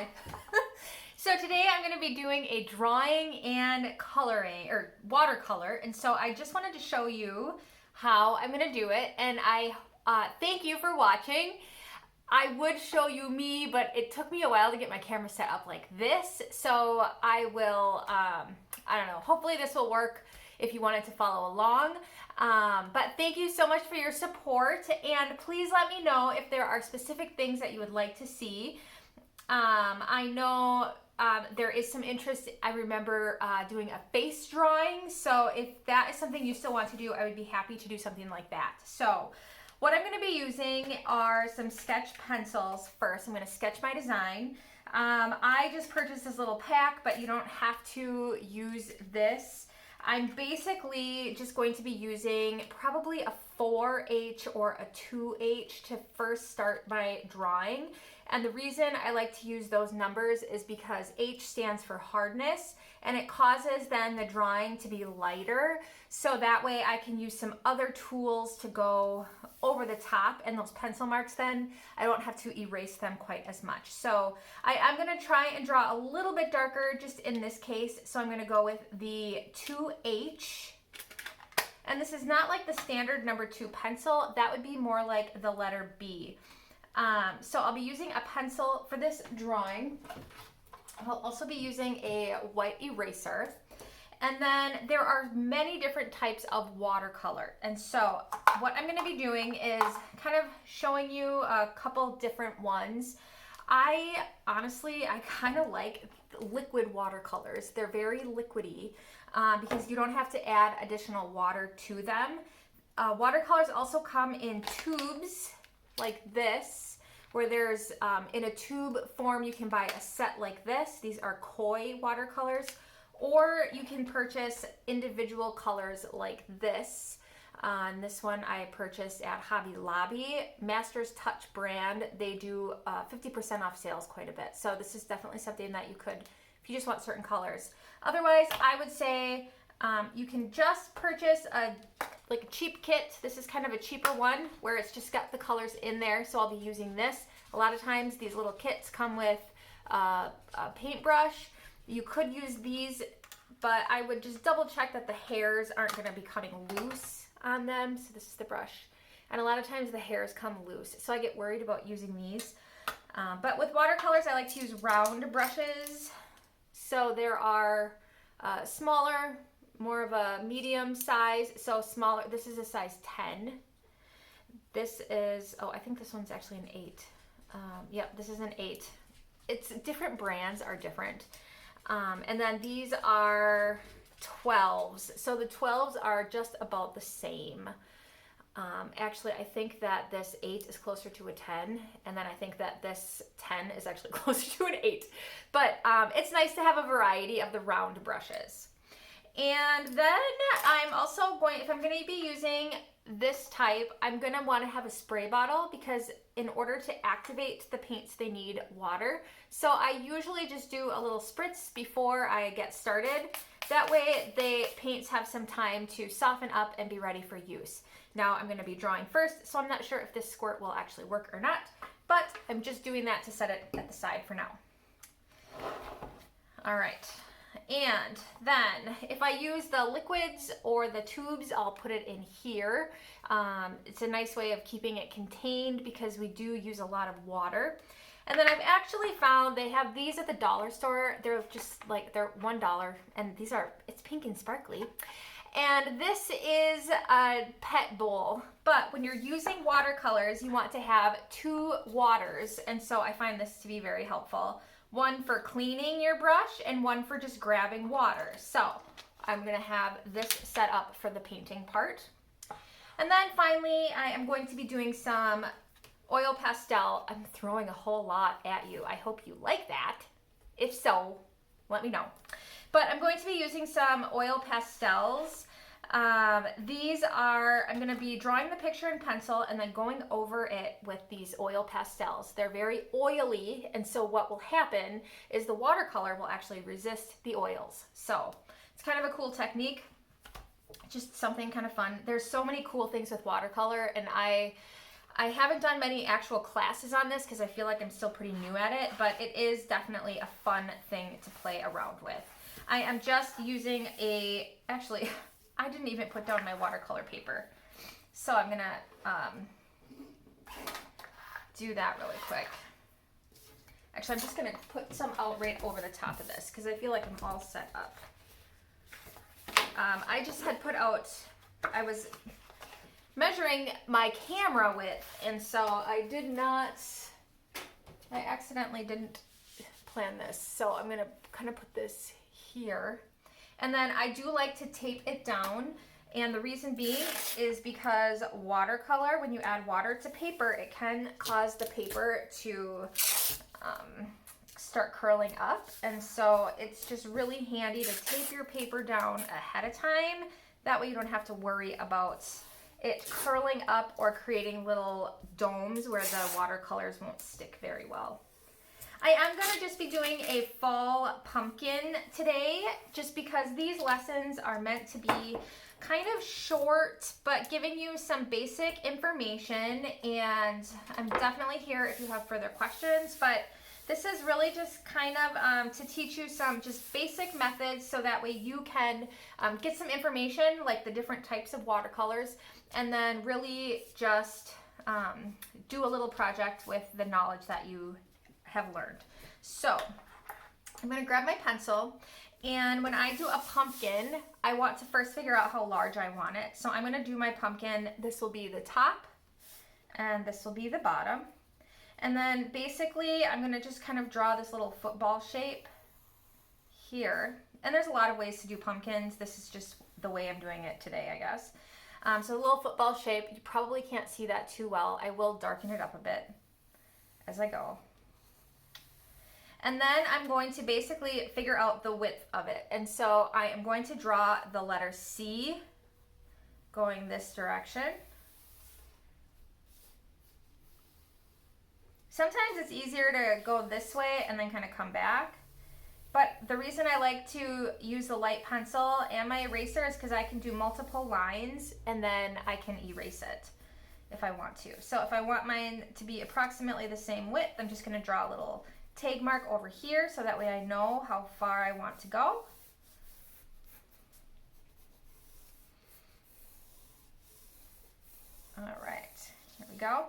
Hi. So today I'm going to be doing a drawing and coloring, or watercolor, and so I just wanted to show you how I'm going to do it, and I thank you for watching. I would show you me, but it took me a while to get my camera set up like this, so I will, I don't know, hopefully this will work if you wanted to follow along. But thank you so much for your support, and please let me know if there are specific things that you would like to see. I know there is some interest. I remember doing a face drawing, so if that is something you still want to do, I would be happy to do something like that. So what I'm going to be using are some sketch pencils first. I'm going to sketch my design. I just purchased this little pack, but you don't have to use this. I'm basically just going to be using probably a 4H or a 2H to first start my drawing. And the reason I like to use those numbers is because H stands for hardness, and it causes then the drawing to be lighter. So that way I can use some other tools to go over the top, and those pencil marks then, I don't have to erase them quite as much. So I'm gonna try and draw a little bit darker just in this case. So I'm gonna go with the 2H. And this is not like the standard number 2 pencil. That would be more like the letter B. So I'll be using a pencil for this drawing. I'll also be using a white eraser. And then there are many different types of watercolor. And so what I'm going to be doing is kind of showing you a couple different ones. I kind of like liquid watercolors. They're very liquidy because you don't have to add additional water to them. Watercolors also come in tubes like this, where there's in a tube form. You can buy a set like this. These are koi watercolors, or you can purchase individual colors like this. And this one I purchased at Hobby Lobby, Master's Touch brand. They do 50% off sales quite a bit. So this is definitely something that you could, if you just want certain colors. Otherwise, I would say you can just purchase a cheap kit. This is kind of a cheaper one where it's just got the colors in there, so I'll be using this. A lot of times these little kits come with a paintbrush. You could use these, but I would just double check that the hairs aren't going to be coming loose on them. So this is the brush, and a lot of times the hairs come loose, so I get worried about using these. But with watercolors, I like to use round brushes. So there are smaller, more of a medium size, so smaller. This is a size 10. This is, oh, I think this one's actually an 8. Yep, this is an 8. It's different brands are different. And then these are 12s. So the 12s are just about the same. Actually, I think that this 8 is closer to a 10, and then I think that this 10 is actually closer to an 8. But it's nice to have a variety of the round brushes. And then I'm also going, if I'm going to be using this type, I'm going to want to have a spray bottle, because in order to activate the paints, they need water. So I usually just do a little spritz before I get started. That way the paints have some time to soften up and be ready for use. Now I'm going to be drawing first, so I'm not sure if this squirt will actually work or not, but I'm just doing that to set it at the side for now. All right. And then if I use the liquids or the tubes, I'll put it in here. It's a nice way of keeping it contained because we do use a lot of water. And then I've actually found they have these at the dollar store. They're just like, they're $1, and these are, it's pink and sparkly. And this is a pet bowl, but when you're using watercolors, you want to have 2 waters. And so I find this to be very helpful. One for cleaning your brush and one for just grabbing water. So I'm gonna have this set up for the painting part. And then finally, I am going to be doing some oil pastel. I'm throwing a whole lot at you. I hope you like that. If so, let me know. But I'm going to be using some oil pastels. These are, I'm going to be drawing the picture in pencil and then going over it with these oil pastels. They're very oily, and so what will happen is the watercolor will actually resist the oils. So it's kind of a cool technique, just something kind of fun. There's so many cool things with watercolor, and I I haven't done many actual classes on this because I feel like I'm still pretty new at it, but it is definitely a fun thing to play around with. I am just using actually, I didn't even put down my watercolor paper. So I'm gonna do that really quick. Actually, I'm just gonna put some out right over the top of this because I feel like I'm all set up. I just had put out, I was measuring my camera width, and so I accidentally didn't plan this. So I'm gonna kind of put this here. And then I do like to tape it down. And the reason being is because watercolor, when you add water to paper, it can cause the paper to start curling up. And so it's just really handy to tape your paper down ahead of time. That way you don't have to worry about it curling up or creating little domes where the watercolors won't stick very well. I am going to just be doing a fall pumpkin today, just because these lessons are meant to be kind of short, but giving you some basic information, and I'm definitely here if you have further questions, but this is really just kind of to teach you some just basic methods so that way you can get some information like the different types of watercolors, and then really just do a little project with the knowledge that you have learned. So I'm going to grab my pencil, and when I do a pumpkin, I want to first figure out how large I want it. So I'm going to do my pumpkin. This will be the top and this will be the bottom. And then basically I'm going to just kind of draw this little football shape here. And there's a lot of ways to do pumpkins. This is just the way I'm doing it today, I guess. So a little football shape. You probably can't see that too well. I will darken it up a bit as I go. And then I'm going to basically figure out the width of it. And so I am going to draw the letter C going this direction. Sometimes it's easier to go this way and then kind of come back. But the reason I like to use the light pencil and my eraser is because I can do multiple lines and then I can erase it if I want to. So if I want mine to be approximately the same width, I'm just going to draw a little tag mark over here so that way I know how far I want to go. All right, here we go.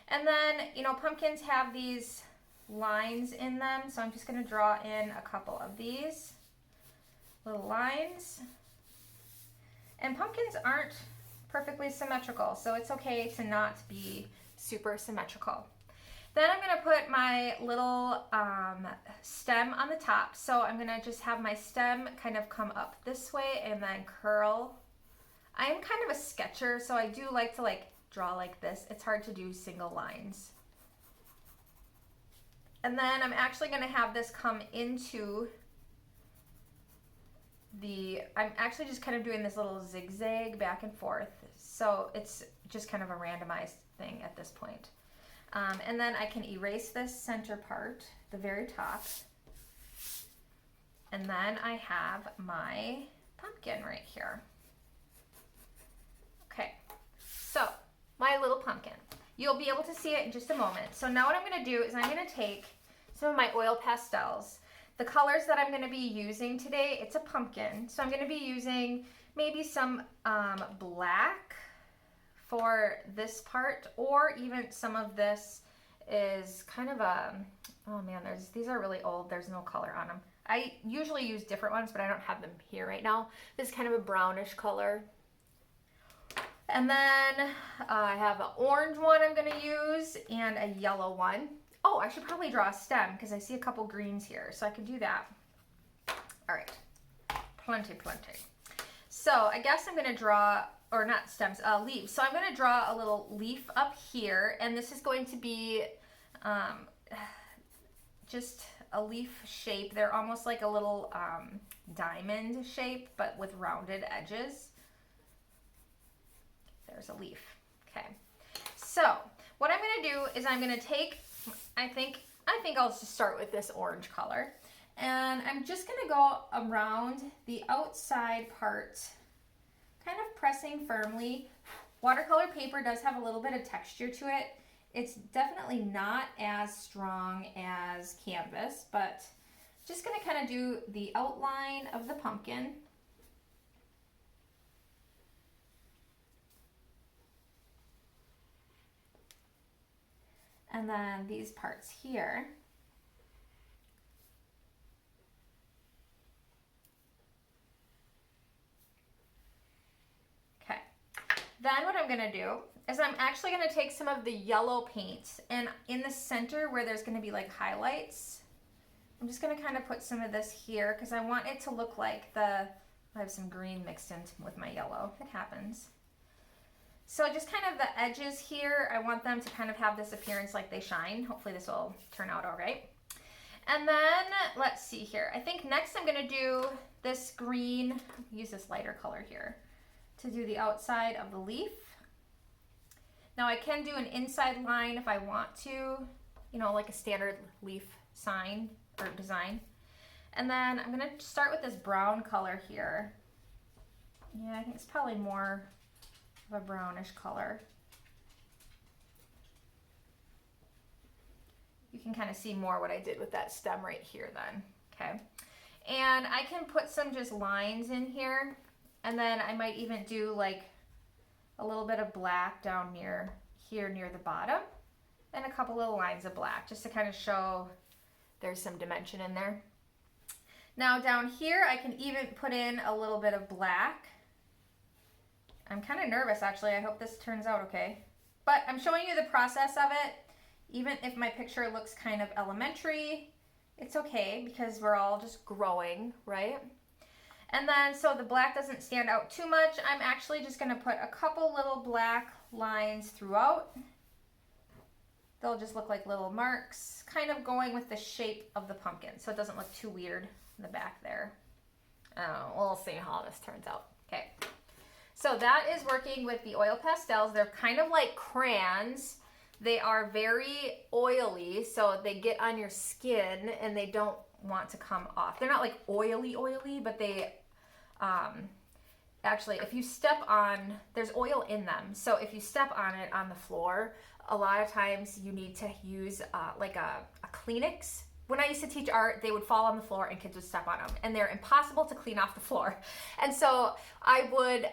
And then, you know, pumpkins have these lines in them, so I'm just going to draw in a couple of these little lines. And pumpkins aren't perfectly symmetrical, so it's okay to not be super symmetrical. Then I'm going to put my little stem on the top. So I'm going to just have my stem kind of come up this way and then curl. I am kind of a sketcher, so I do like to draw like this. It's hard to do single lines. And then I'm actually going to have this come into I'm actually just kind of doing this little zigzag back and forth. So it's just kind of a randomized thing at this point. And then I can erase this center part, the very top. And then I have my pumpkin right here. Okay, so my little pumpkin. You'll be able to see it in just a moment. So now what I'm going to do is I'm going to take some of my oil pastels. The colors that I'm going to be using today, it's a pumpkin. So I'm going to be using maybe some black for this part, or even some of this is kind of a, oh man, these are really old. There's no color on them. I usually use different ones, but I don't have them here right now. This is kind of a brownish color. And then I have an orange one I'm going to use and a yellow one. Oh, I should probably draw a stem because I see a couple greens here, so I could do that. All right, plenty. So I guess I'm going to draw, or not stems, leaves. So I'm going to draw a little leaf up here, and this is going to be just a leaf shape. They're almost like a little diamond shape, but with rounded edges. There's a leaf. Okay. So what I'm going to do is I'm going to take, I think I'll just start with this orange color, and I'm just going to go around the outside part, kind of pressing firmly Watercolor paper does have a little bit of texture to it. It's definitely not as strong as canvas, but just gonna kind of do the outline of the pumpkin. And then these parts here. Okay. Then what I'm gonna do is I'm actually gonna take some of the yellow paint, and in the center where there's gonna be like highlights, I'm just gonna kind of put some of this here because I want it to look like I have some green mixed in with my yellow. It happens. So just kind of the edges here, I want them to kind of have this appearance like they shine. Hopefully this will turn out all right. And then let's see here. I think next I'm gonna do this green, use this lighter color here to do the outside of the leaf. Now I can do an inside line if I want to, you know, like a standard leaf sign or design. And then I'm gonna start with this brown color here. Yeah, I think it's probably more a brownish color. You can kind of see more what I did with that stem right here then, okay? And I can put some just lines in here, and then I might even do like a little bit of black down near here near the bottom, and a couple little lines of black just to kind of show there's some dimension in there. Now down here I can even put in a little bit of black. I'm kind of nervous actually. I hope this turns out okay. But I'm showing you the process of it. Even if my picture looks kind of elementary, it's okay because we're all just growing, right? And then so the black doesn't stand out too much. I'm actually just gonna put a couple little black lines throughout. They'll just look like little marks, kind of going with the shape of the pumpkin so it doesn't look too weird in the back there. Oh, we'll see how this turns out. Okay. So that is working with the oil pastels. They're kind of like crayons. They are very oily, so they get on your skin and they don't want to come off. They're not like oily, but they actually, if you step on, there's oil in them. So if you step on it on the floor, a lot of times you need to use like a Kleenex. When I used to teach art, they would fall on the floor and kids would step on them, and they're impossible to clean off the floor. And so I would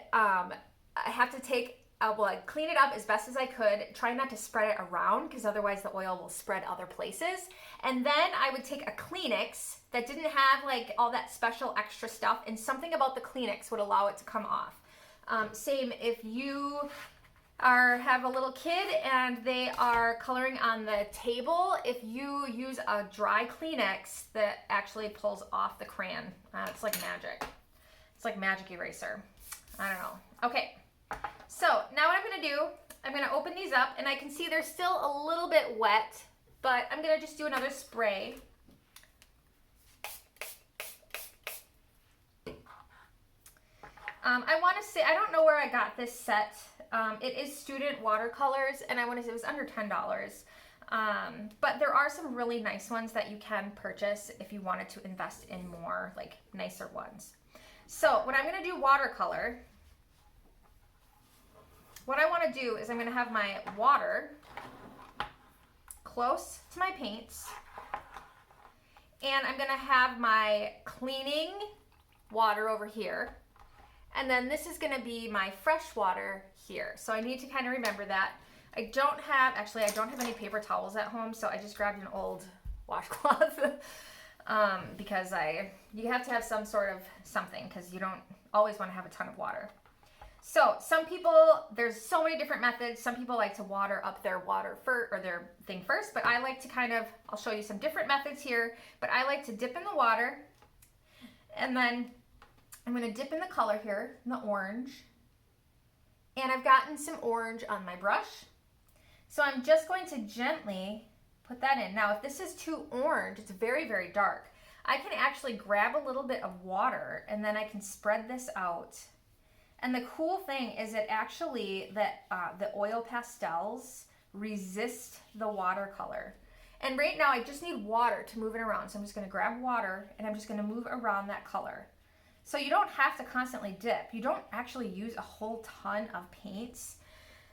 I would clean it up as best as I could, try not to spread it around because otherwise the oil will spread other places. And then I would take a Kleenex that didn't have like all that special extra stuff, and something about the Kleenex would allow it to come off. Same if you have a little kid and they are coloring on the table, if you use a dry Kleenex that actually pulls off the crayon. It's like magic. It's like magic eraser. I don't know. Okay, so now what I'm gonna do, I'm gonna open these up, and I can see they're still a little bit wet, but I'm gonna just do another spray. I want to say, I don't know where I got this set. It is Student Watercolors, and I want to say it was under $10. But there are some really nice ones that you can purchase if you wanted to invest in more, like nicer ones. So when I'm going to do watercolor, what I want to do is I'm going to have my water close to my paints, and I'm going to have my cleaning water over here. And then this is gonna be my fresh water here. So I need to kind of remember that. I don't have any paper towels at home, so I just grabbed an old washcloth because you have to have some sort of something because you don't always want to have a ton of water. So some people, there's so many different methods. Some people like to water up their their thing first, but I like to I'll show you some different methods here, but I like to dip in the water, and then I'm going to dip in the color here, in the orange, and I've gotten some orange on my brush. So I'm just going to gently put that in. Now, if this is too orange, it's very, very dark, I can actually grab a little bit of water, and then I can spread this out. And the cool thing is that actually the oil pastels resist the watercolor. And right now I just need water to move it around. So I'm just going to grab water, and I'm just going to move around that color. So you don't have to constantly dip. You don't actually use a whole ton of paints.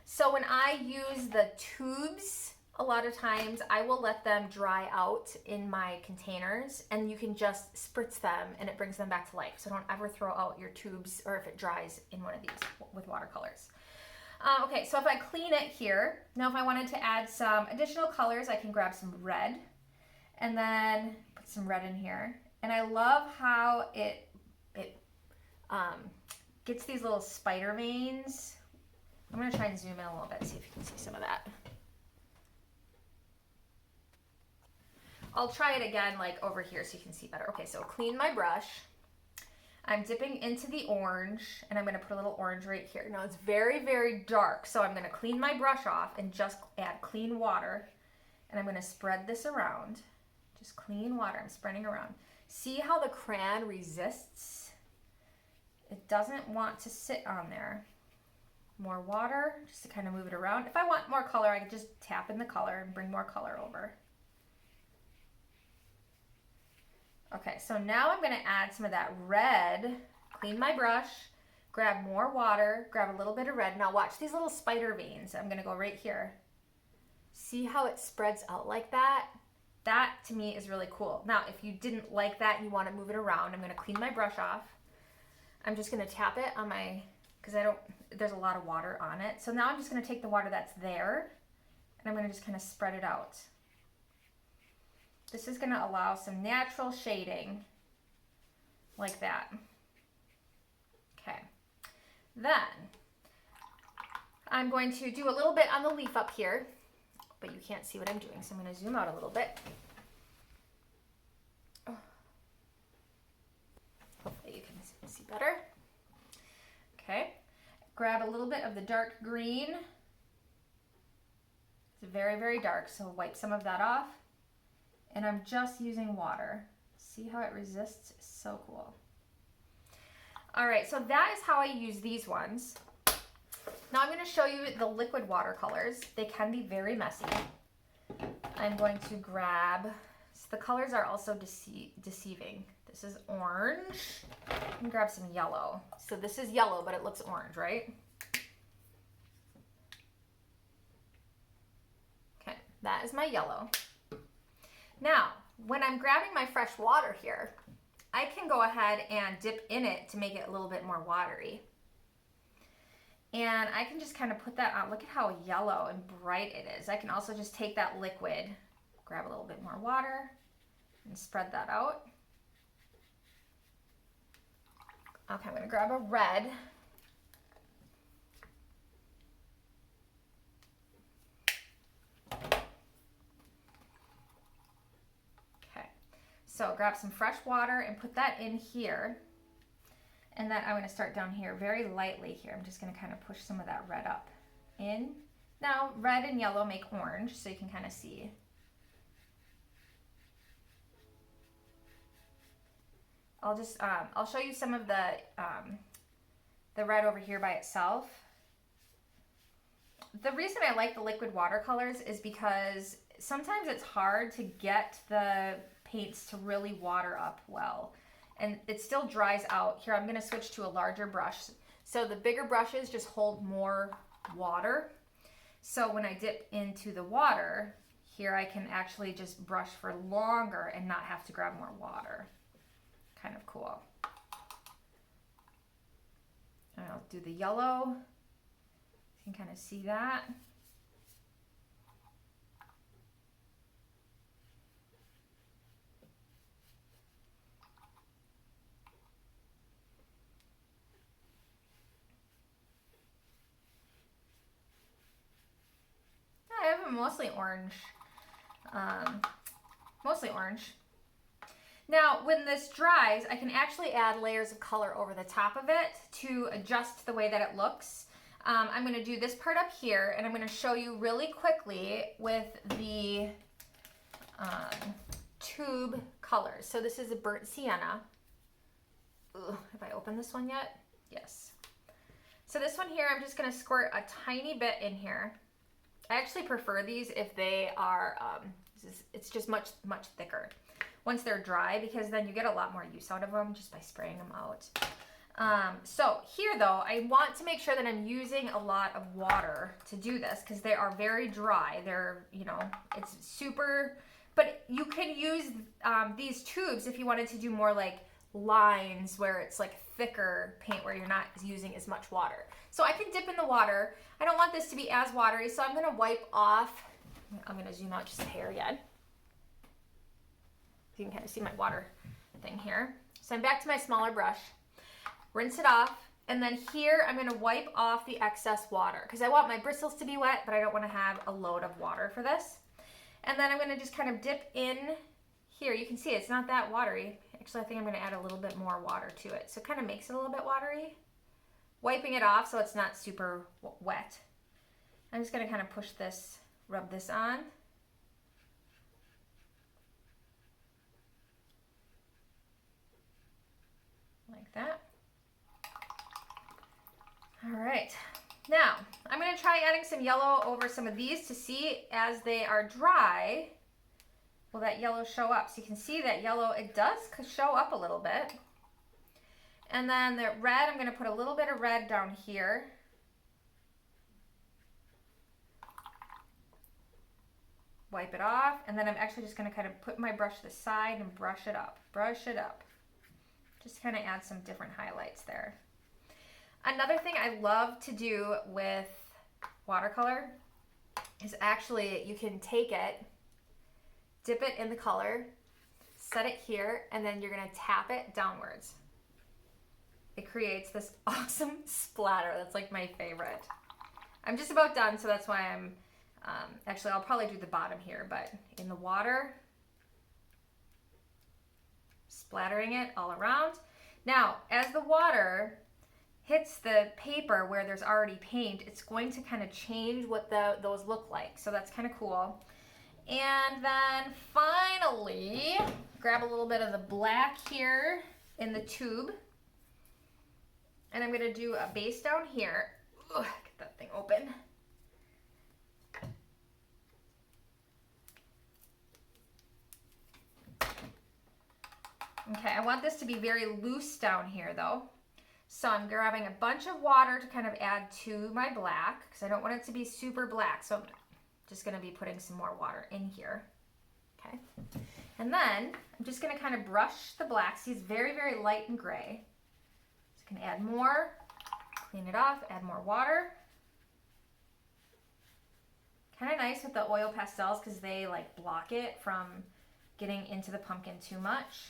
So when I use the tubes, a lot of times I will let them dry out in my containers, and you can just spritz them and it brings them back to life. So don't ever throw out your tubes or if it dries in one of these with watercolors. Okay, so if I clean it here, now if I wanted to add some additional colors, I can grab some red and then put some red in here. And I love how it gets these little spider veins. I'm gonna try and zoom in a little bit, see if you can see some of that. I'll try it again like over here so you can see better. Okay, so clean my brush. I'm dipping into the orange and I'm gonna put a little orange right here. Now it's very, very dark, so I'm gonna clean my brush off and just add clean water. And I'm gonna spread this around. Just clean water, I'm spreading around. See how the crayon resists? It doesn't want to sit on there. More water, just to kind of move it around. If I want more color, I can just tap in the color and bring more color over. Okay, so now I'm gonna add some of that red, clean my brush, grab more water, grab a little bit of red. Now watch these little spider veins. I'm gonna go right here. See how it spreads out like that? That to me is really cool. Now, if you didn't like that and you wanna move it around, I'm gonna clean my brush off. I'm just gonna tap it on my, because there's a lot of water on it. So now I'm just gonna take the water that's there and I'm gonna just kind of spread it out. This is going to allow some natural shading like that. Okay. Then I'm going to do a little bit on the leaf up here, but you can't see what I'm doing, so I'm going to zoom out a little bit. Hopefully you can see better. Okay. Grab a little bit of the dark green. It's very, very dark, so wipe some of that off. And I'm just using water. See how it resists? It's so cool. All right, so that is how I use these ones. Now I'm gonna show you the liquid watercolors. They can be very messy. I'm going to grab, so the colors are also deceiving. This is orange. I'm gonna grab some yellow. So this is yellow, but it looks orange, right? Okay, that is my yellow. Now, when I'm grabbing my fresh water here, I can go ahead and dip in it to make it a little bit more watery. And I can just kind of put that on. Look at how yellow and bright it is. I can also just take that liquid, grab a little bit more water, and spread that out. Okay, I'm gonna grab a red. So grab some fresh water and put that in here. And then I'm gonna start down here very lightly here. I'm just gonna kind of push some of that red up in. Now, red and yellow make orange, so you can kind of see. I'll show you some of the red over here by itself. The reason I like the liquid watercolors is because sometimes it's hard to get the paints to really water up well, and it still dries out. Here, I'm going to switch to a larger brush. So the bigger brushes just hold more water. So when I dip into the water, here I can actually just brush for longer and not have to grab more water. Kind of cool. And I'll do the yellow. You can kind of see that. I have a mostly orange. Mostly orange. Now, when this dries, I can actually add layers of color over the top of it to adjust the way that it looks. I'm going to do this part up here, and I'm going to show you really quickly with the tube colors. So this is a burnt sienna. Ooh, have I opened this one yet? Yes. So this one here, I'm just going to squirt a tiny bit in here. I actually prefer these if they are, it's just much thicker once they're dry, because then you get a lot more use out of them just by spraying them out. So here though, I want to make sure that I'm using a lot of water to do this because they are very dry. They're, you know, it's super, but you can use these tubes if you wanted to do more like lines where it's like thicker paint where you're not using as much water. So I can dip in the water. I don't want this to be as watery, so I'm gonna wipe off. I'm gonna zoom out just a hair again. You can kind of see my water thing here. So I'm back to my smaller brush. Rinse it off, and then here I'm gonna wipe off the excess water because I want my bristles to be wet, but I don't wanna have a load of water for this. And then I'm gonna just kind of dip in here. You can see it's not that watery. Actually, I think I'm gonna add a little bit more water to it. So it kind of makes it a little bit watery. Wiping it off so it's not super wet. I'm just gonna kind of push this, rub this on. Like that. All right, now I'm gonna try adding some yellow over some of these to see as they are dry, will that yellow show up? So you can see that yellow, it does show up a little bit. And then the red, I'm gonna put a little bit of red down here. Wipe it off, and then I'm actually just gonna kind of put my brush to the side and brush it up, Just kind of add some different highlights there. Another thing I love to do with watercolor is actually you can take it, dip it in the color, set it here, and then you're gonna tap it downwards. It creates this awesome splatter. That's like my favorite. I'm just about done, so that's why I'm, actually I'll probably do the bottom here, but in the water, splattering it all around. Now, as the water hits the paper where there's already paint, it's going to kind of change what those look like. So that's kind of cool. And then finally, grab a little bit of the black here in the tube. And I'm gonna do a base down here. Ugh, get that thing open. Okay, I want this to be very loose down here though. So I'm grabbing a bunch of water to kind of add to my black because I don't want it to be super black. So I'm just gonna be putting some more water in here. Okay, and then I'm just gonna kind of brush the black. See, it's very, very light and gray. So I can add more, clean it off, add more water. Kind of nice with the oil pastels because they like block it from getting into the pumpkin too much.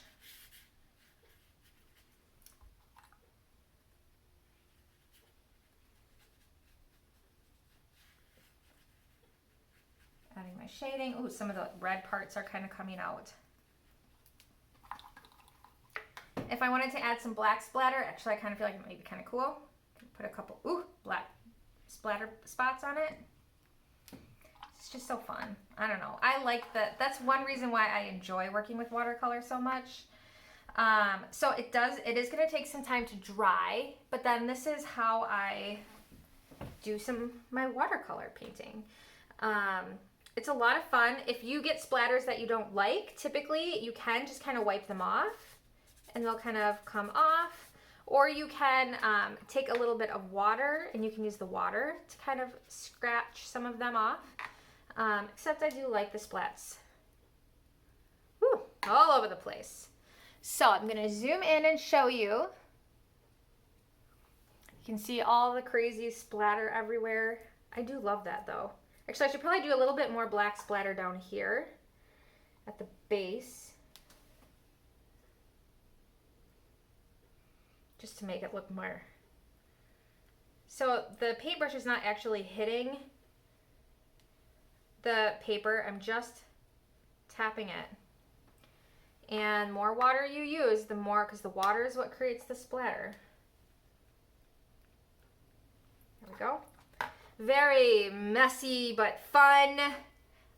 Adding my shading. Ooh, some of the red parts are kind of coming out. If I wanted to add some black splatter, actually I kind of feel like it might be kind of cool. Put a couple, black splatter spots on it. It's just so fun. I don't know. I like that. That's one reason why I enjoy working with watercolor so much. So it is going to take some time to dry, but then this is how I do my watercolor painting. It's a lot of fun. If you get splatters that you don't like, typically you can just kind of wipe them off and they'll kind of come off. Or you can take a little bit of water and you can use the water to kind of scratch some of them off. Except I do like the splats. Whew, all over the place. So I'm gonna zoom in and show you. You can see all the crazy splatter everywhere. I do love that though. Actually, I should probably do a little bit more black splatter down here at the base. Just to make it look more. So the paintbrush is not actually hitting the paper. I'm just tapping it. And more water you use, the more, because the water is what creates the splatter. There we go. Very messy, but fun. I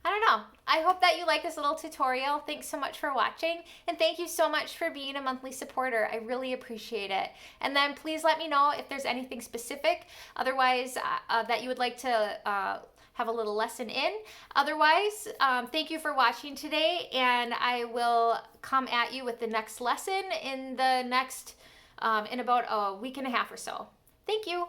don't know. I hope that you like this little tutorial. Thanks so much for watching. And thank you so much for being a monthly supporter. I really appreciate it. And then please let me know if there's anything specific, otherwise that you would like to have a little lesson in. Otherwise, thank you for watching today, and I will come at you with the next lesson in the next in about a week and a half or so. Thank you.